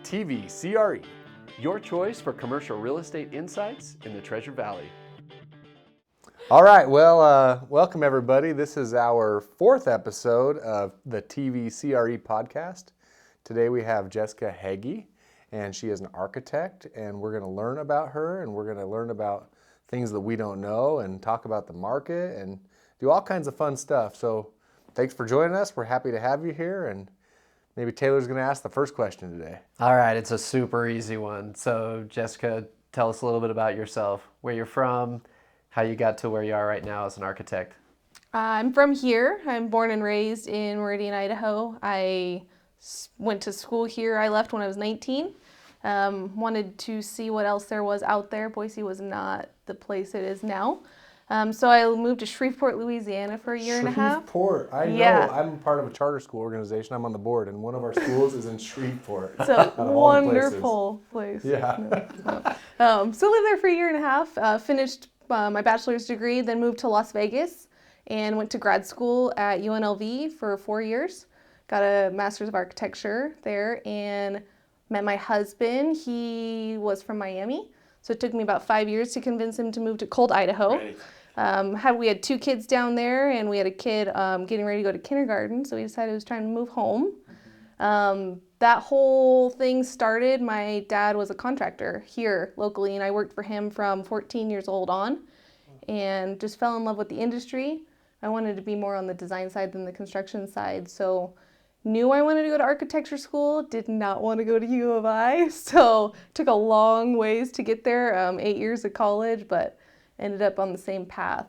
TVCRE, your choice for commercial real estate insights in the Treasure Valley. All right, well, welcome everybody. This is our fourth episode of the TVCRE podcast. Today we have Jessica Heggie, and she is an architect, and we're going to learn about her, and we're going to learn about things that we don't know, and talk about the market, and do all kinds of fun stuff. So thanks for joining us. We're happy to have you here, and maybe Taylor's going to ask the first question today. All right, it's a super easy one. So Jessica, tell us a little bit about yourself, where you're from, how you got to where you are right now as an architect. I'm from here. I'm born and raised in Meridian, Idaho. I went to school here. I left when I was 19. Wanted to see what else there was out there. Boise was not the place it is now. So I moved to Shreveport, Louisiana for a year and a half. Shreveport, I know. Yeah. I'm part of a charter school organization. I'm on the board, and one of our schools is in Shreveport. It's a wonderful place. Yeah. So lived there for a year and a half. Finished my bachelor's degree, then moved to Las Vegas and went to grad school at UNLV for 4 years. Got a master's of architecture there and met my husband. He was from Miami, so it took me about 5 years to convince him to move to cold Idaho. Right. We had 2 kids down there, and we had a kid getting ready to go to kindergarten, so we decided it was time to move home. That whole thing started, my dad was a contractor here locally, and I worked for him from 14 years old on, and just fell in love with the industry. I wanted to be more on the design side than the construction side, so knew I wanted to go to architecture school, did not want to go to U of I, so took a long ways to get there, 8 years of college, but ended up on the same path.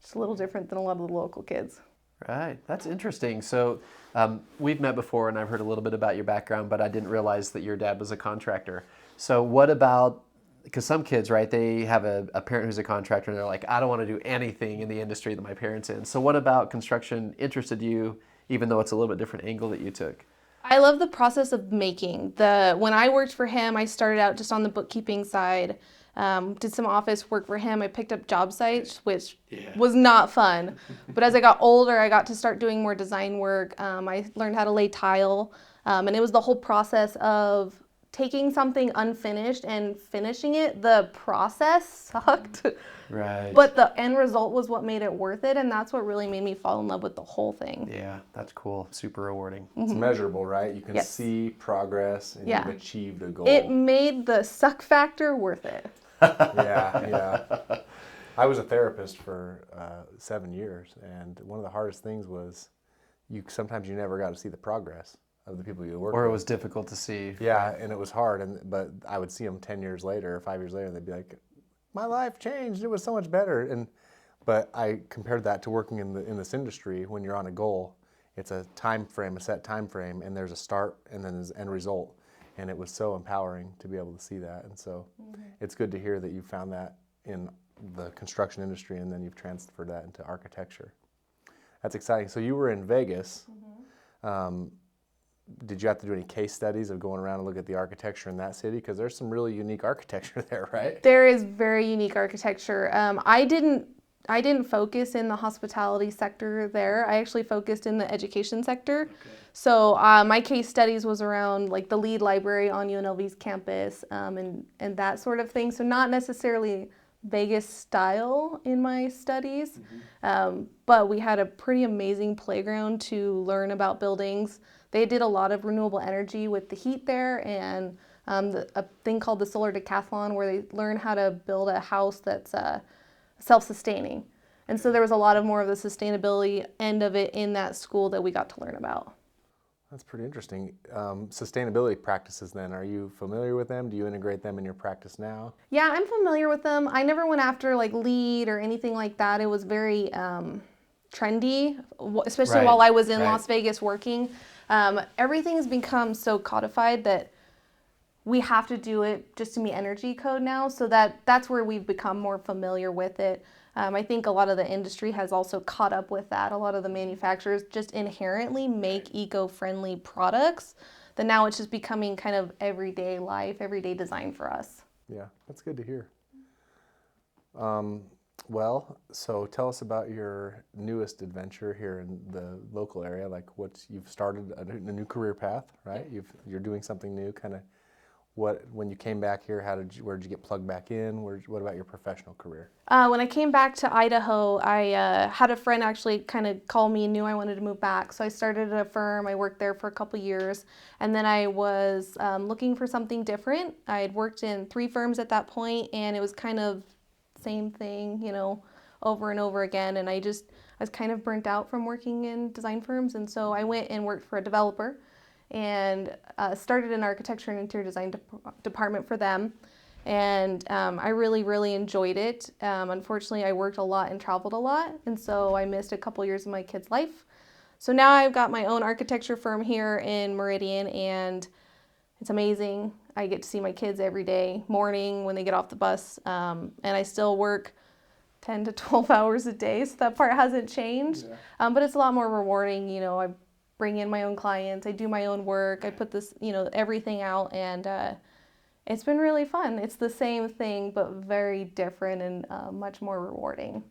Just a little different than a lot of the local kids. Right, that's interesting. So we've met before, and I've heard a little bit about your background, but I didn't realize that your dad was a contractor. So what about, because some kids, right, they have a parent who's a contractor, and they're like, I don't want to do anything in the industry that my parents in. So what about construction interested you, even though it's a little bit different angle that you took? I love the process of making. When I worked for him, I started out just on the bookkeeping side. Did some office work for him. I picked up job sites, which was not fun. But as I got older, I got to start doing more design work. I learned how to lay tile. And it was the whole process of taking something unfinished and finishing it. The process sucked. Right. But the end result was what made it worth it. And that's what really made me fall in love with the whole thing. Yeah, that's cool. Super rewarding. It's measurable, right? You can Yes. see progress, and you've achieved a goal. It made the suck factor worth it. Yeah. I was a therapist for 7 years, and one of the hardest things was sometimes you never got to see the progress of the people you work with. Or it was difficult to see. Yeah, and it was hard, but I would see them 10 years later or 5 years later, and they'd be like, my life changed, it was so much better. But I compared that to working in this industry. When you're on a goal, it's a time frame, a set time frame, and there's a start and then there's an end result. And it was so empowering to be able to see that. And so it's good to hear that you found that in the construction industry, and then you've transferred that into architecture. That's exciting. So you were in Vegas. Did you have to do any case studies of going around and look at the architecture in that city? Because there's some really unique architecture there, right? There is very unique architecture. I didn't focus in the hospitality sector there. I actually focused in the education sector. Okay. So my case studies was around like the lead library on UNLV's campus and that sort of thing. So not necessarily Vegas style in my studies, but we had a pretty amazing playground to learn about buildings. They did a lot of renewable energy with the heat there, and a thing called the solar decathlon, where they learn how to build a house that's self-sustaining. And so there was a lot of more of the sustainability end of it in that school that we got to learn about. That's pretty interesting. Sustainability practices then, are you familiar with them? Do you integrate them in your practice now? Yeah, I'm familiar with them. I never went after like LEED or anything like that. It was very trendy, especially while I was in Las Vegas working. Everything has become so codified that we have to do it just to meet energy code now. So that's where we've become more familiar with it. I think a lot of the industry has also caught up with that. A lot of the manufacturers just inherently make eco-friendly products that now it's just becoming kind of everyday life, everyday design for us. Yeah, that's good to hear. Well, so tell us about your newest adventure here in the local area. Like you've started a new career path, right? You're doing something new. Kind of when you came back here, where did you get plugged back in? What about your professional career? When I came back to Idaho, I had a friend actually kind of call me and knew I wanted to move back. So I started a firm. I worked there for a couple years. And then I was looking for something different. I had worked in 3 firms at that point, and it was kind of same thing, over and over again. And I was kind of burnt out from working in design firms. And so I went and worked for a developer and started an architecture and interior design department for them. And I really, really enjoyed it. Unfortunately, I worked a lot and traveled a lot, and so I missed a couple years of my kid's life. So now I've got my own architecture firm here in Meridian, and it's amazing. I get to see my kids every day, morning when they get off the bus, and I still work 10 to 12 hours a day, so that part hasn't changed. Yeah. But it's a lot more rewarding. I bring in my own clients, I do my own work, I put this, everything out, and it's been really fun. It's the same thing, but very different and much more rewarding.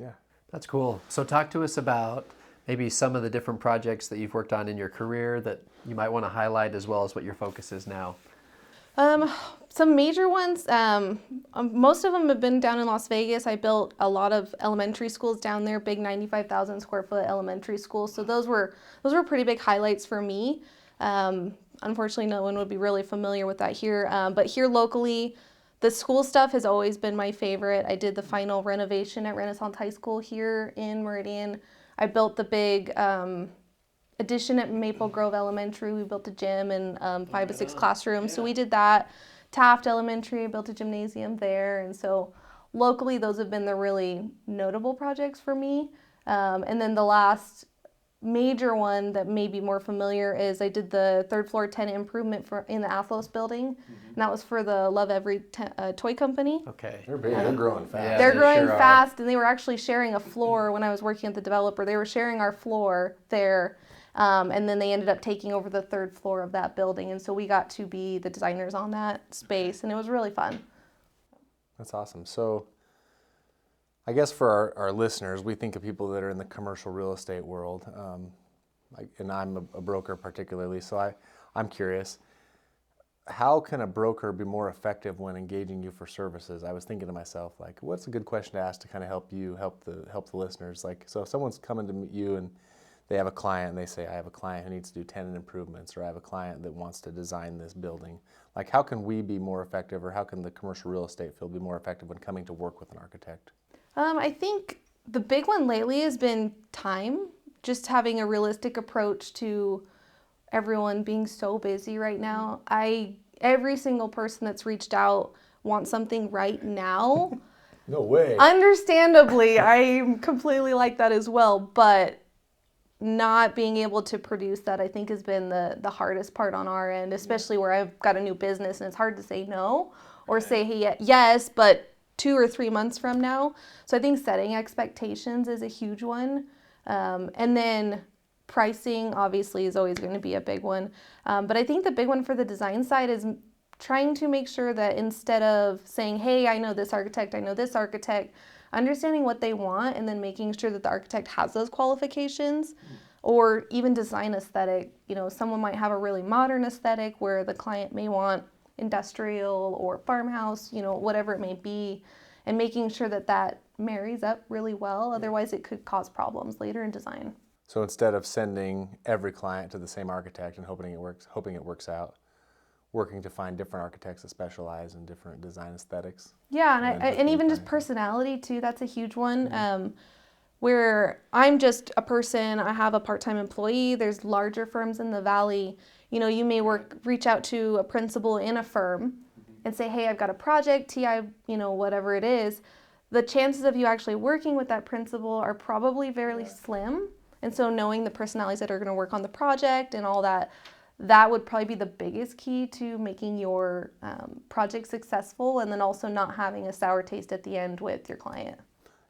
Yeah. That's cool. So talk to us about maybe some of the different projects that you've worked on in your career that you might want to highlight, as well as what your focus is now. Some major ones, most of them have been down in Las Vegas. I built a lot of elementary schools down there, big 95,000 square foot elementary schools. So those were pretty big highlights for me. Unfortunately, no one would be really familiar with that here. But here locally, the school stuff has always been my favorite. I did the final renovation at Renaissance High School here in Meridian. I built the big addition at Maple Grove Elementary. We built a gym and 5 to 6 classrooms. So we did that. Taft Elementary, built a gymnasium there. And so locally, those have been the really notable projects for me. And then the last major one that may be more familiar is I did the 3rd floor tenant improvement in the Athlos building. And that was for the Love Every toy company. Okay. They're big. They're growing fast. Yeah, They're they growing sure are. fast, and they were actually sharing a floor when I was working at the developer. They were sharing our floor there, and then they ended up taking over the 3rd floor of that building. And so we got to be the designers on that space, and it was really fun. That's awesome. So I guess for our listeners, we think of people that are in the commercial real estate world, and I'm a broker particularly, so I'm curious. How can a broker be more effective when engaging you for services? I was thinking to myself, like, what's a good question to ask to kind of help the listeners? Like, so if someone's coming to meet you and they have a client and they say, I have a client who needs to do tenant improvements, or I have a client that wants to design this building. Like, how can we be more effective, or how can the commercial real estate field be more effective when coming to work with an architect? I think the big one lately has been time, just having a realistic approach to everyone being so busy right now. Every single person that's reached out wants something right now. No way. Understandably, I completely like that as well, but not being able to produce that, I think, has been the hardest part on our end, especially where I've got a new business and it's hard to say no or say hey, yes, but 2 or 3 months from now. So I think setting expectations is a huge one. And then pricing obviously is always going to be a big one. But I think the big one for the design side is trying to make sure that instead of saying, hey, I know this architect, understanding what they want and then making sure that the architect has those qualifications, or even design aesthetic. Someone might have a really modern aesthetic where the client may want industrial or farmhouse, whatever it may be, and making sure that that marries up really well. Otherwise, it could cause problems later in design. So instead of sending every client to the same architect and hoping it works out, working to find different architects that specialize in different design aesthetics. Yeah, and even just personality too. That's a huge one. Where I'm just a person, I have a part-time employee. There's larger firms in the valley. You may reach out to a principal in a firm and say, hey, I've got a project, TI, whatever it is. The chances of you actually working with that principal are probably very slim. And so knowing the personalities that are going to work on the project and all that, that would probably be the biggest key to making your project successful, and then also not having a sour taste at the end with your client.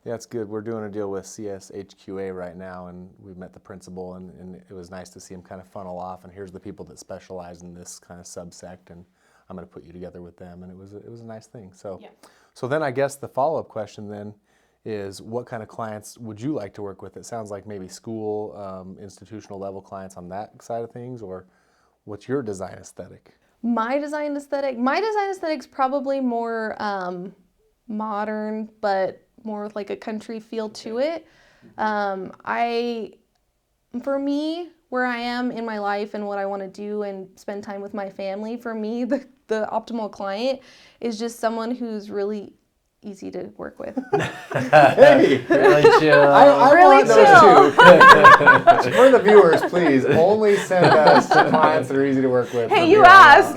Yeah, it's good. We're doing a deal with CSHQA right now, and we met the principal, and it was nice to see him kind of funnel off, and here's the people that specialize in this kind of subsect, and I'm going to put you together with them, and it was a nice thing. So, yeah. So then I guess the follow-up question then is, what kind of clients would you like to work with? It sounds like maybe school, institutional level clients on that side of things, or what's your design aesthetic? My design aesthetic's probably more modern, but more with like a country feel to it. For me, where I am in my life and what I want to do and spend time with my family, for me, the optimal client is just someone who's really easy to work with. Hey, Really chill. I Really want those too. For the viewers, please only send us to clients that are easy to work with. Hey, from you here on out. asked.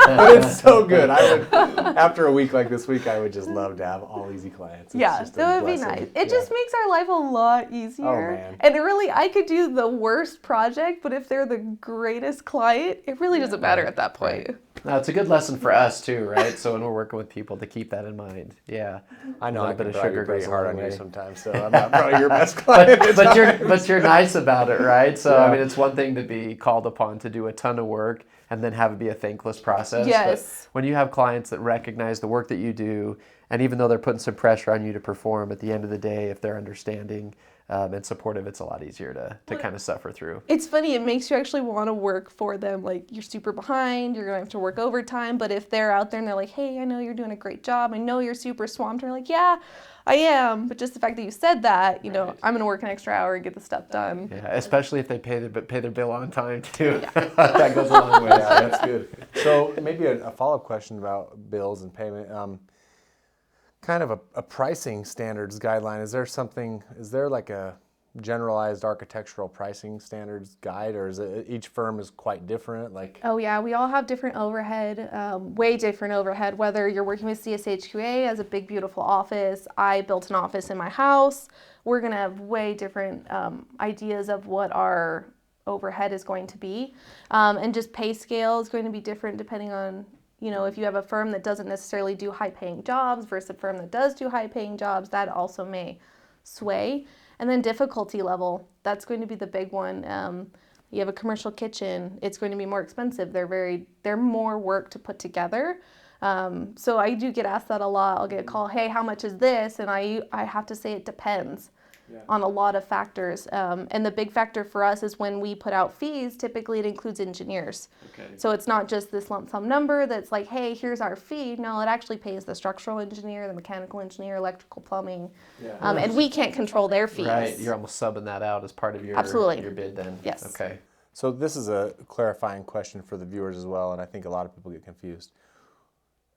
But it's so good. After a week like this week, I would just love to have all easy clients. It's Yeah, just a that would be blessing. nice. It just makes our life a lot easier. Oh, man. And it really, I could do the worst project, but if they're the greatest client, it really doesn't matter at that point. Right. No, it's a good lesson for us too, right? So when we're working with people, to keep that in mind. Yeah. I know A I little can bit of probably sugar pretty goes a hard long on you way. sometimes, so I'm not probably your best client. But you're nice about it, right? So I Yeah. mean, it's one thing to be called upon to do a ton of work and then have it be a thankless process. Yes. But when you have clients that recognize the work that you do, and even though they're putting some pressure on you to perform, at the end of the day, if they're understanding and supportive, it's a lot easier to kind of suffer through. It's funny, it makes you actually want to work for them. Like, you're super behind, you're going to have to work overtime, but if they're out there and they're like, hey, I know you're doing a great job, I know you're super swamped, and you're like, yeah, I am, but just the fact that you said that, Right. I'm going to work an extra hour and get the stuff done. Yeah, especially if they pay their bill on time too. That goes a long way. Yeah, that's good. So maybe a follow-up question about bills and payment. Kind of a pricing standards guideline. Is there like a generalized architectural pricing standards guide, or is it each firm is quite different? Like, Oh yeah, we all have different overhead, way different overhead, whether you're working with CSHQA as a big, beautiful office. I built an office in my house. We're going to have way different ideas of what our overhead is going to be. And just pay scale is going to be different depending on, if you have a firm that doesn't necessarily do high-paying jobs versus a firm that does do high-paying jobs, that also may sway. And then difficulty level, that's going to be the big one. You have a commercial kitchen, it's going to be more expensive. They're more work to put together. So I do get asked that a lot. I'll get a call, hey, how much is this? And I have to say it depends on a lot of factors. And the big factor for us is when we put out fees, typically it includes engineers. Okay. So it's not just this lump sum number that's like, hey, here's our fee. No, it actually pays the structural engineer, the mechanical engineer, electrical, plumbing. And we can't control their fees. Right, you're almost subbing that out as part of your Absolutely. your bid then. Yes. Okay. so this is a clarifying question for the viewers as well, and I think a lot of people get confused.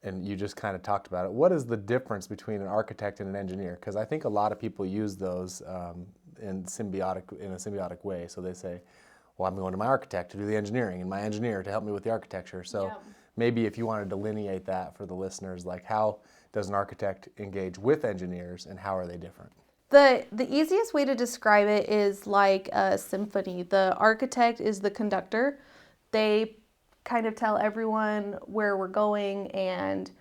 And you just kind of talked about it. What is the difference between an architect and an engineer? Because I think a lot of people use those in a symbiotic way. So they say, well, I'm going to my architect to do the engineering and my engineer to help me with the architecture. So maybe if you want to delineate that for the listeners, like how does an architect engage with engineers and how are they different? The easiest way to describe it is like a symphony. The architect is the conductor. They kind of tell everyone where we're going and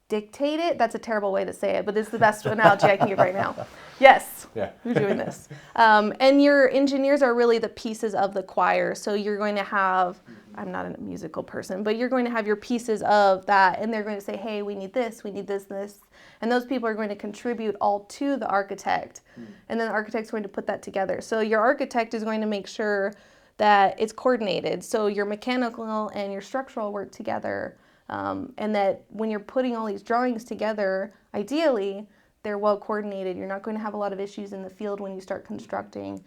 dictate it. That's a terrible way to say it, but it's the best analogy I can give right now. Yes, Yeah. we're doing this. And your engineers are really the pieces of the choir. So you're going to have, I'm not a musical person, but you're going to have your pieces of that, and they're going to say, hey, we need this, this. And those people are going to contribute all to the architect. And then the architect's going to put that together. So your architect is going to make sure that it's coordinated. So your mechanical and your structural work together. And that when you're putting all these drawings together, ideally, they're well coordinated. You're not going to have a lot of issues in the field when you start constructing.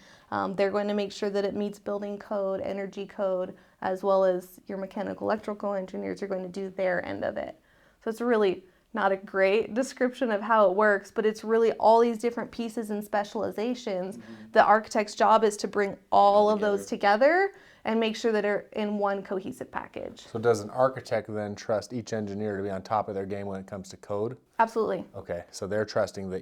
They're going to make sure that it meets building code, energy code, as well as your mechanical, electrical engineers are going to do their end of it. So it's really not a great description of how it works, but it's really all these different pieces and specializations. The architect's job is to bring all of those together and make sure that they're in one cohesive package. So does an architect then trust each engineer to be on top of their game when it comes to code? Absolutely. Okay, so they're trusting that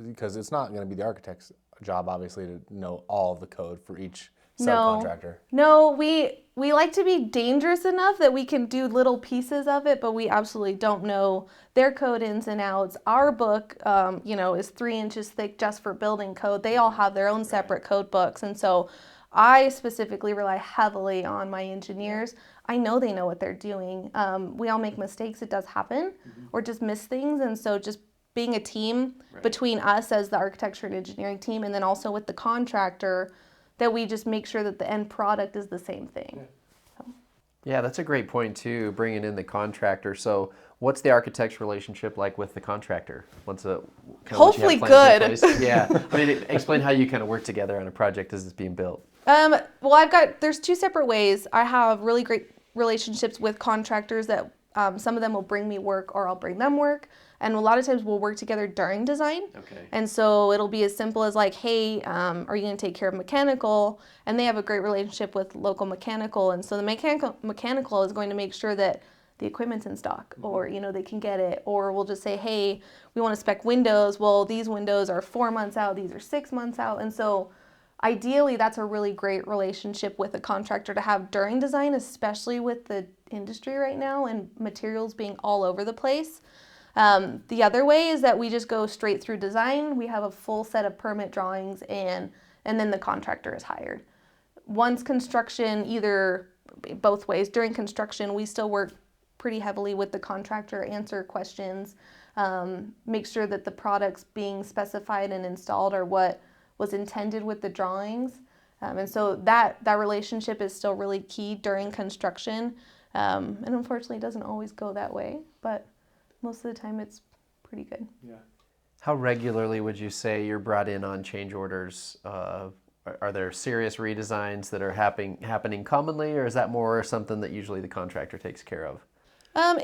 because it's not going to be the architect's job, obviously, to know all of the code for each subcontractor. No, we like to be dangerous enough that we can do little pieces of it, but we absolutely don't know their code ins and outs. Our book, is 3 inches thick just for building code. They all have their own separate code books, and so I specifically rely heavily on my engineers. I know they know what they're doing. We all make mistakes. It does happen, or just miss things, and so just being a team between us as the architecture and engineering team, and then also with the contractor, that we just make sure that the end product is the same thing. Yeah, that's a great point too, bringing in the contractor. So what's the architect's relationship like with the contractor? Once a Hopefully plans in good. place? Yeah, I mean, explain how you kind of work together on a project as it's being built. Well, there's two separate ways. I have really great relationships with contractors that some of them will bring me work or I'll bring them work. And a lot of times we'll work together during design. Okay. And so it'll be as simple as like, hey, are you going to take care of mechanical? And they have a great relationship with local mechanical. And so the mechanical is going to make sure that the equipment's in stock or, they can get it. Or we'll just say, hey, we want to spec windows. Well, these windows are 4 months out. These are 6 months out. And so ideally, that's a really great relationship with a contractor to have during design, especially with the industry right now and materials being all over the place. The other way is that we just go straight through design. We have a full set of permit drawings and then the contractor is hired. Once construction, either both ways, during construction, we still work pretty heavily with the contractor, answer questions, make sure that the products being specified and installed are what was intended with the drawings. And so that relationship is still really key during construction. And unfortunately, it doesn't always go that way, but most of the time it's pretty good. Yeah. How regularly would you say you're brought in on change orders? Are there serious redesigns that are happening commonly, or is that more something that usually the contractor takes care of?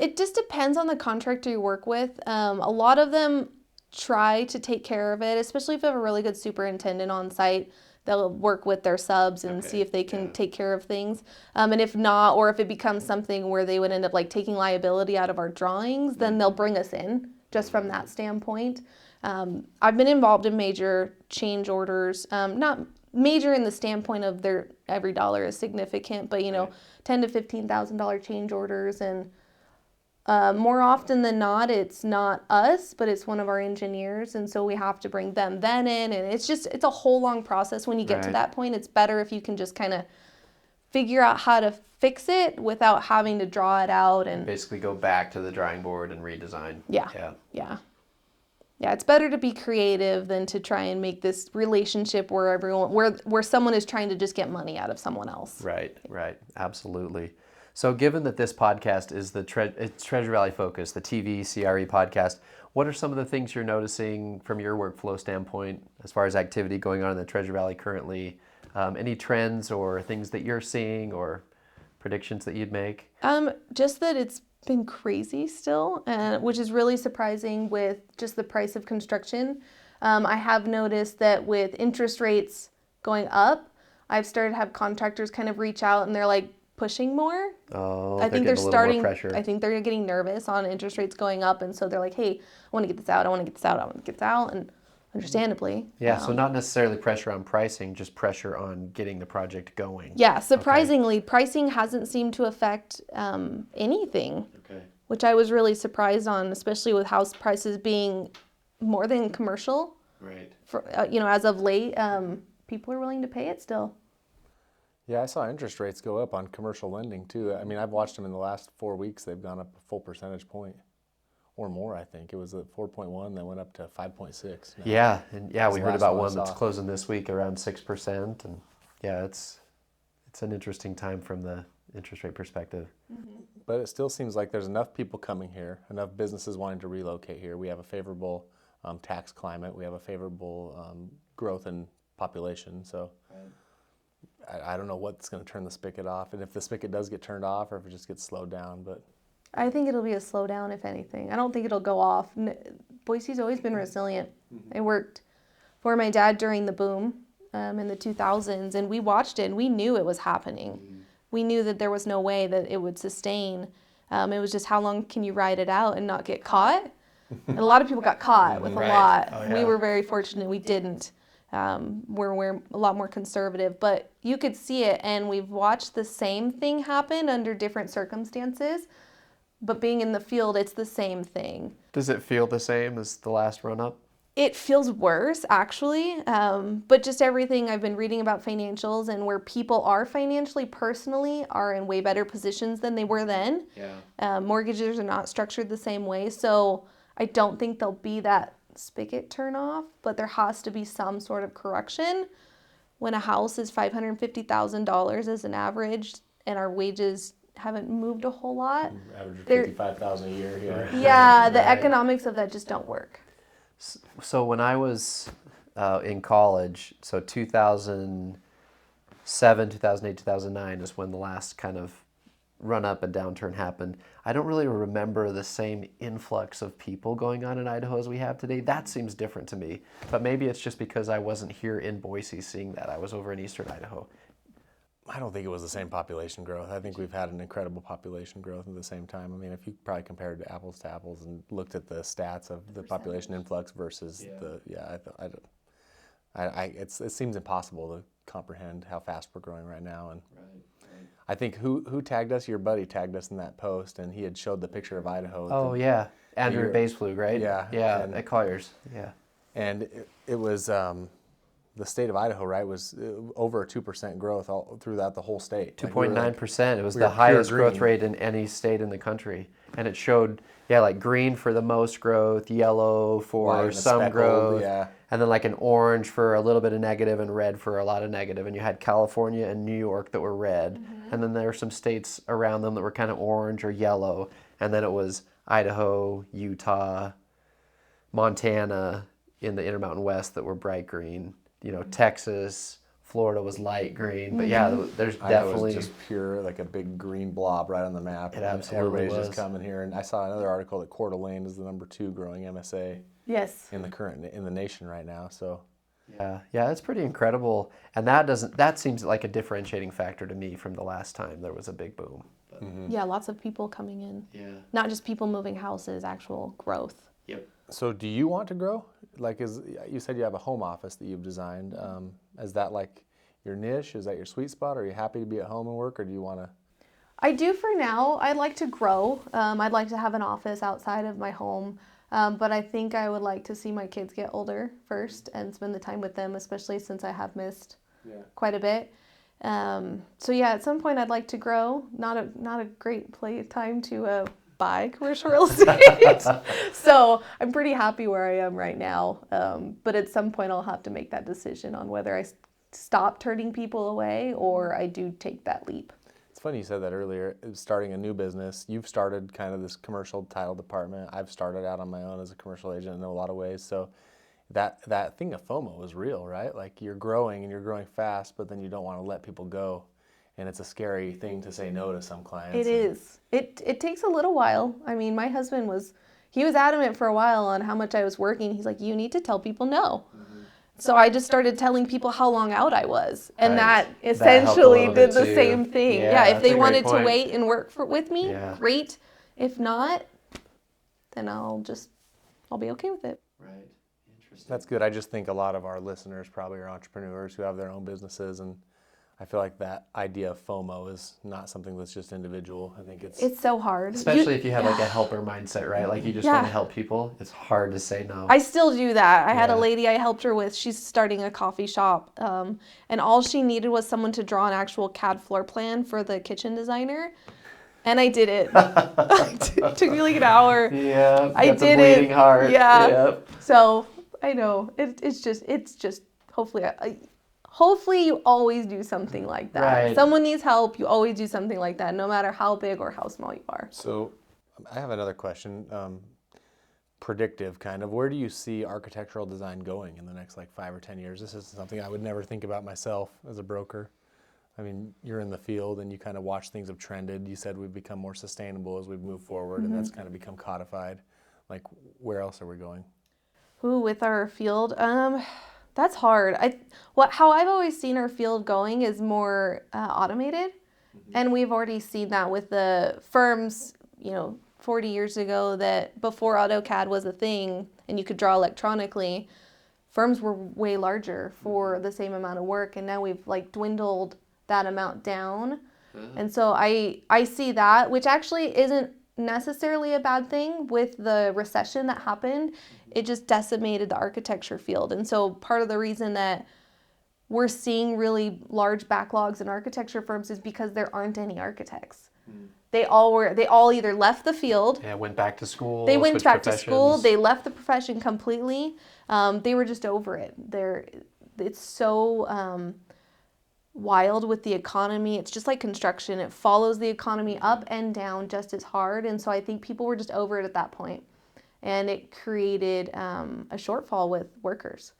It just depends on the contractor you work with. A lot of them try to take care of it, especially if you have a really good superintendent on site. They'll work with their subs and see if they can take care of things. And if not, or if it becomes something where they would end up like taking liability out of our drawings, then they'll bring us in just from that standpoint. I've been involved in major change orders, not major in the standpoint of every dollar is significant, but $10,000 to $15,000 change orders, and more often than not, it's not us, but it's one of our engineers, and so we have to bring them then in, and it's a whole long process. When you get to that point, it's better if you can just kind of figure out how to fix it without having to draw it out and basically go back to the drawing board and redesign. Yeah, it's better to be creative than to try and make this relationship where someone is trying to just get money out of someone else. Right, absolutely. So given that this podcast is it's Treasure Valley focused, the TV CRE podcast, what are some of the things you're noticing from your workflow standpoint as far as activity going on in the Treasure Valley currently? Any trends or things that you're seeing or predictions that you'd make? Just that it's been crazy still, which is really surprising with just the price of construction. I have noticed that with interest rates going up, I've started to have contractors kind of reach out and they're like, pushing more. Oh, I think they're starting. More pressure. I think they're getting nervous on interest rates going up, and so they're like, "Hey, I want to get this out. I want to get this out. I want to get this out." And understandably. Yeah. So not necessarily pressure on pricing, just pressure on getting the project going. Yeah. Surprisingly, pricing hasn't seemed to affect anything. Okay. Which I was really surprised on, especially with house prices being more than commercial. Right. For as of late, people are willing to pay it still. Yeah, I saw interest rates go up on commercial lending too. I mean, I've watched them in the last 4 weeks. They've gone up a full percentage point or more, I think. It was at 4.1, then went up to 5.6. Yeah, and we heard about one that's saw. closing this week around 6%, and it's an interesting time from the interest rate perspective. Mm-hmm. But it still seems like there's enough people coming here, enough businesses wanting to relocate here. We have a favorable tax climate. We have a favorable growth in population. So I don't know what's going to turn the spigot off, and if the spigot does get turned off, or if it just gets slowed down. But I think it'll be a slowdown, if anything. I don't think it'll go off. Boise's always been resilient. I worked for my dad during the boom in the 2000s, and we watched it, and we knew it was happening. We knew that there was no way that it would sustain. It was just how long can you ride it out and not get caught? And a lot of people got caught with a lot. Oh, yeah. We were very fortunate we didn't. We're a lot more conservative, but you could see it, and we've watched the same thing happen under different circumstances, but being in the field, it's the same thing. Does it feel the same as the last run-up? It feels worse, actually, but just everything I've been reading about financials and where people are financially, personally, are in way better positions than they were then. Yeah. Mortgages are not structured the same way, so I don't think there'll be that spigot turn off, but there has to be some sort of correction. When a house is $550,000 as an average and our wages haven't moved a whole lot. Average of They're- 55,000 a year here. Yeah, the Right. economics of that just don't work. So when I was in college, so 2007, 2008, 2009 is when the last kind of run up and downturn happened. I don't really remember the same influx of people going on in Idaho as we have today. That seems different to me. But maybe it's just because I wasn't here in Boise seeing that. I was over in eastern Idaho. I don't think it was the same population growth. I think we've had an incredible population growth at the same time. I mean, if you probably compared apples to apples and looked at the stats of the population influx versus it seems impossible to comprehend how fast we're growing right now. And I think who tagged us? Your buddy tagged us in that post, and he had showed the picture of Idaho. Oh, yeah. Andrew Bassflug, right? Yeah, Yeah, and- at Colliers. Yeah. And it was the state of Idaho, right, was over a 2% growth all throughout the whole state. 2.9%. It was we the were pure highest growth green. rate in any state in the country. And it showed, like green for the most growth, yellow White for and some speckled, growth, yeah. and then like an orange for a little bit of negative and red for a lot of negative. And you had California and New York that were red. And then there were some states around them that were kind of orange or yellow. And then it was Idaho, Utah, Montana in the Intermountain West that were bright green. Texas, Florida was light green. But yeah, there's Idaho definitely... was just pure, like a big green blob right on the map. It And absolutely everybody's was. just coming here. And I saw another article that Coeur d'Alene is the number 2 growing MSA Yes. in the nation right now. So Yeah, that's pretty incredible, and that seems like a differentiating factor to me from the last time there was a big boom. Yeah, lots of people coming in. Yeah. Not just people moving houses, actual growth. Yep. So do you want to grow? Like, you said you have a home office that you've designed. Is that like your niche? Is that your sweet spot? Are you happy to be at home and work, or do you want to? I do for now. I'd like to grow. I'd like to have an office outside of my home. But I think I would like to see my kids get older first and spend the time with them, especially since I have missed quite a bit. So yeah, at some point I'd like to grow. Not a great time to buy commercial real estate. So I'm pretty happy where I am right now. But at some point I'll have to make that decision on whether I stop turning people away or I do take that leap. It's funny you said that earlier. Starting a new business, you've started kind of this commercial title department. I've started out on my own as a commercial agent in a lot of ways. So that thing of FOMO is real, right? Like you're growing and you're growing fast, but then you don't want to let people go. And it's a scary thing to say no to some clients. It is. It takes a little while. I mean, my husband was adamant for a while on how much I was working. He's like, you need to tell people no. So I just started telling people how long out I was. And Right. that essentially helped a did little the bit same too. thing. Yeah, Yeah, if that's they a great wanted to point. wait and work with me, Yeah. great. If not, then I'll be okay with it. Right. Interesting. That's good. I just think a lot of our listeners probably are entrepreneurs who have their own businesses, and I feel like that idea of FOMO is not something that's just individual. I think It's so hard. Especially if you have like a helper mindset, right? Like you just want to help people. It's hard to say no. I still do that. I had a Yeah. lady I helped her with. She's starting a coffee shop. And all she needed was someone to draw an actual CAD floor plan for the kitchen designer. And I did it. It took me like an hour. Yeah, I that's did a bleeding it. heart. Yeah. Yep. So I know it's just hopefully you always do something like that. Right. Someone needs help, you always do something like that, no matter how big or how small you are. So I have another question, predictive kind of. Where do you see architectural design going in the next like 5 or 10 years? This is something I would never think about myself as a broker. I mean, you're in the field and you kind of watch things have trended. You said we've become more sustainable as we've moved forward, and that's kind of become codified. Like, where else are we going? With our field, that's hard. How I've always seen our field going is more automated, and we've already seen that with the firms, 40 years ago, that before AutoCAD was a thing and you could draw electronically, firms were way larger for the same amount of work, and now we've like dwindled that amount down. And so I see that, which actually isn't necessarily a bad thing. With the recession that happened, it just decimated the architecture field. And so part of the reason that we're seeing really large backlogs in architecture firms is because there aren't any architects. They all either left the field. Yeah, went back to school. They went switched back to school. professions. They left the profession completely. They were just over it. It's so wild with the economy. It's just like construction. It follows the economy up and down just as hard. And so I think people were just over it at that point. And it created a shortfall with workers.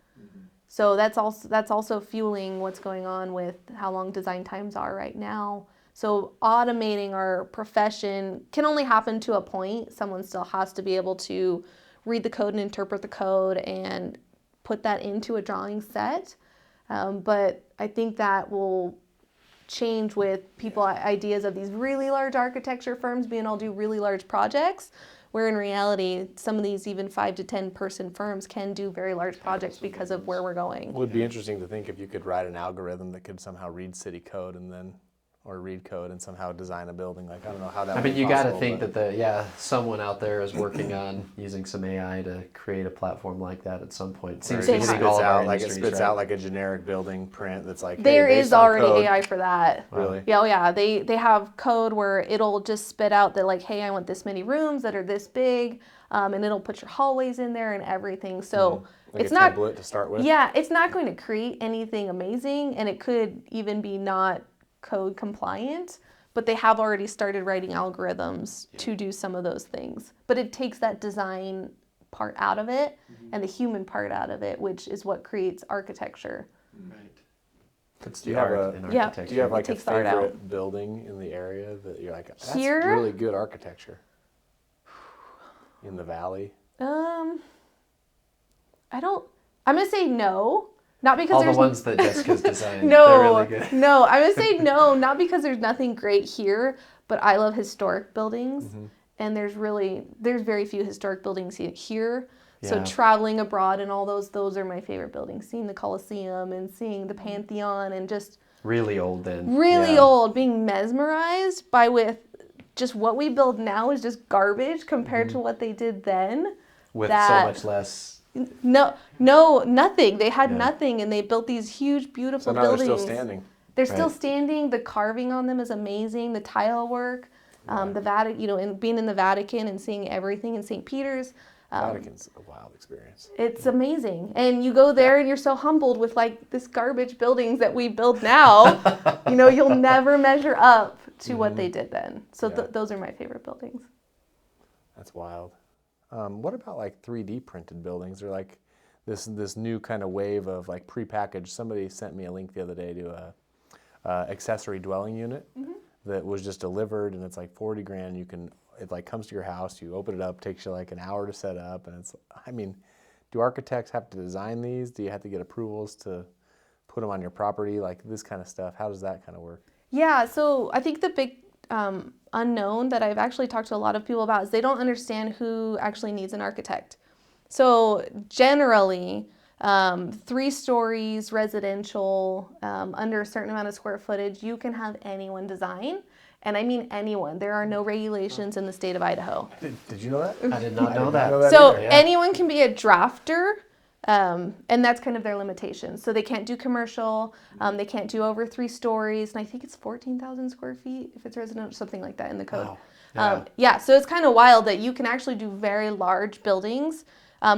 So that's also fueling what's going on with how long design times are right now. So automating our profession can only happen to a point. Someone still has to be able to read the code and interpret the code and put that into a drawing set. But I think that will change with people ideas of these really large architecture firms being able to do really large projects, where in reality, some of these even 5 to 10 person firms can do very large projects because of where we're going. It would be interesting to think if you could write an algorithm that could somehow read city code or read code and somehow design a building. Like, I don't know how that would be possible. You got to think that someone out there is working on using some AI to create a platform like that at some point. Seems to be hitting all of our industries, it spits out like a generic building print that's like, there hey, is already AI for that. Really? Yeah, oh yeah. They have code where it'll just spit out that like, hey, I want this many rooms that are this big, and it'll put your hallways in there and everything. So like it's a not template to start with. Yeah, it's not going to create anything amazing, and it could even be not code compliant. But they have already started writing algorithms to do some of those things. But it takes that design part out of it and the human part out of it, which is what creates architecture. Right. It's Do you the have art in architecture. Do you have like a takes the art out. favorite building in the area that you're like, that's Here? really good architecture? In the valley? I'm gonna say no. Not because all there's the ones that Jessica's designed. no, They're really good. no. I'm gonna say no, not because there's nothing great here, but I love historic buildings, and there's very few historic buildings here. So Yeah. traveling abroad and all those are my favorite buildings. Seeing the Colosseum and seeing the Pantheon and just Really old then. really old, being mesmerized by with just what we build now is just garbage compared to what they did then. With so much less. No, nothing. They had nothing, and they built these huge, beautiful So now buildings. they're still standing. They're still standing. The carving on them is amazing. The tile work, the Vatican, and being in the Vatican and seeing everything in St. Peter's. Vatican's a wild experience. It's amazing, and you go there and you're so humbled with like this garbage buildings that we build now. You'll never measure up to what they did then. So those are my favorite buildings. That's wild. What about like 3D printed buildings or like this new kind of wave of like prepackaged? Somebody sent me a link the other day to a accessory dwelling unit that was just delivered, and it's like $40,000. It like comes to your house, you open it up, takes you like an hour to set up, and do architects have to design these? Do you have to get approvals to put them on your property? Like this kind of stuff. How does that kind of work? Yeah, so I think the big unknown that I've actually talked to a lot of people about is they don't understand who actually needs an architect. So generally, 3 stories, residential, under a certain amount of square footage, you can have anyone design. And I mean anyone. There are no regulations in the state of Idaho. Did you know that? I did not know that. So anyone can be a drafter, and that's kind of their limitation. So they can't do commercial, they can't do over 3 stories, and I think it's 14,000 square feet if it's residential, something like that in the code. Wow. So it's kind of wild that you can actually do very large buildings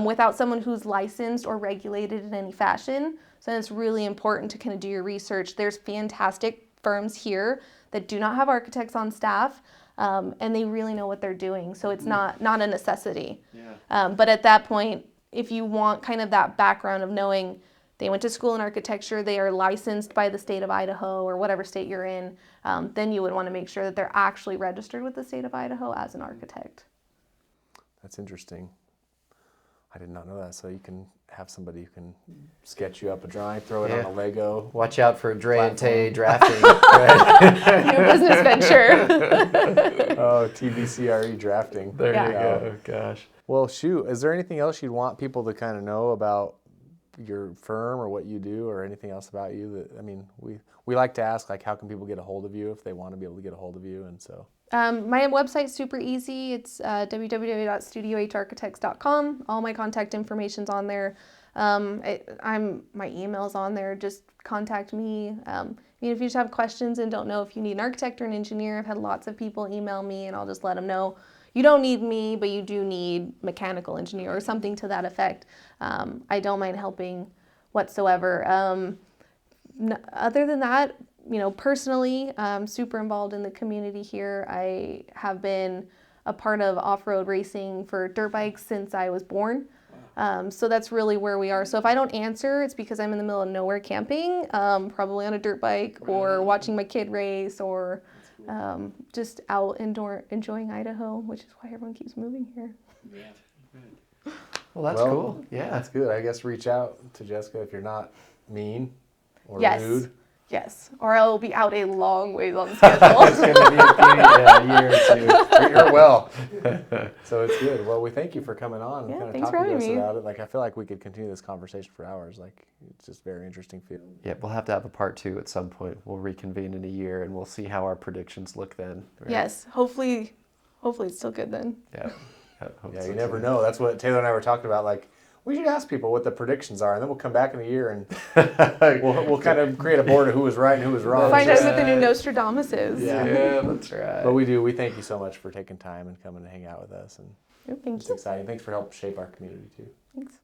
without someone who's licensed or regulated in any fashion. So it's really important to kind of do your research. There's fantastic firms here that do not have architects on staff, and they really know what they're doing. So it's not a necessity. But at that point, if you want kind of that background of knowing they went to school in architecture, they are licensed by the state of Idaho or whatever state you're in, then you would want to make sure that they're actually registered with the state of Idaho as an architect. That's interesting. I did not know that. So you can have somebody who can sketch you up a drawing, throw it on a Lego. Watch out for Dre and Tay drafting. New business venture. Oh, TBCRE drafting. There you go. Gosh. Well, shoot. Is there anything else you'd want people to kind of know about your firm or what you do, or anything else about you? We like to ask, like, how can people get a hold of you if they want to be able to get a hold of you, and so. My website's super easy. It's www.studioharchitects.com. All my contact information's on there. My email's on there. Just contact me. If you just have questions and don't know if you need an architect or an engineer, I've had lots of people email me, and I'll just let them know. You don't need me, but you do need mechanical engineer or something to that effect. I don't mind helping whatsoever. Other than that, personally, I'm super involved in the community here. I have been a part of off-road racing for dirt bikes since I was born. So that's really where we are. So if I don't answer, it's because I'm in the middle of nowhere camping, probably on a dirt bike or watching my kid race or just out indoor enjoying Idaho, which is why everyone keeps moving here. Well, that's cool. Yeah. That's good. I guess reach out to Jessica if you're not mean or Yes. rude. Yes, or I'll be out a long ways on schedule. It's going to be a year or two. You're well. So it's good. Well, we thank you for coming on and Yeah, kind of thanks for talking to us having me. about it. Like, I feel like we could continue this conversation for hours. Like, it's just very interesting field. Yeah, we'll have to have a part 2 at some point. We'll reconvene in a year and we'll see how our predictions look then. Right? Yes, hopefully it's still good then. Yeah. I hope Yeah, so you too. never know. That's what Taylor and I were talking about. Like, we should ask people what the predictions are, and then we'll come back in a year and we'll kind of create a board of who was right and who was wrong. Find out Just- what the new Nostradamus is. Yeah, that's right. But we thank you so much for taking time and coming to hang out with us, and Thank it's you. exciting. Thanks for helping shape our community too. Thanks.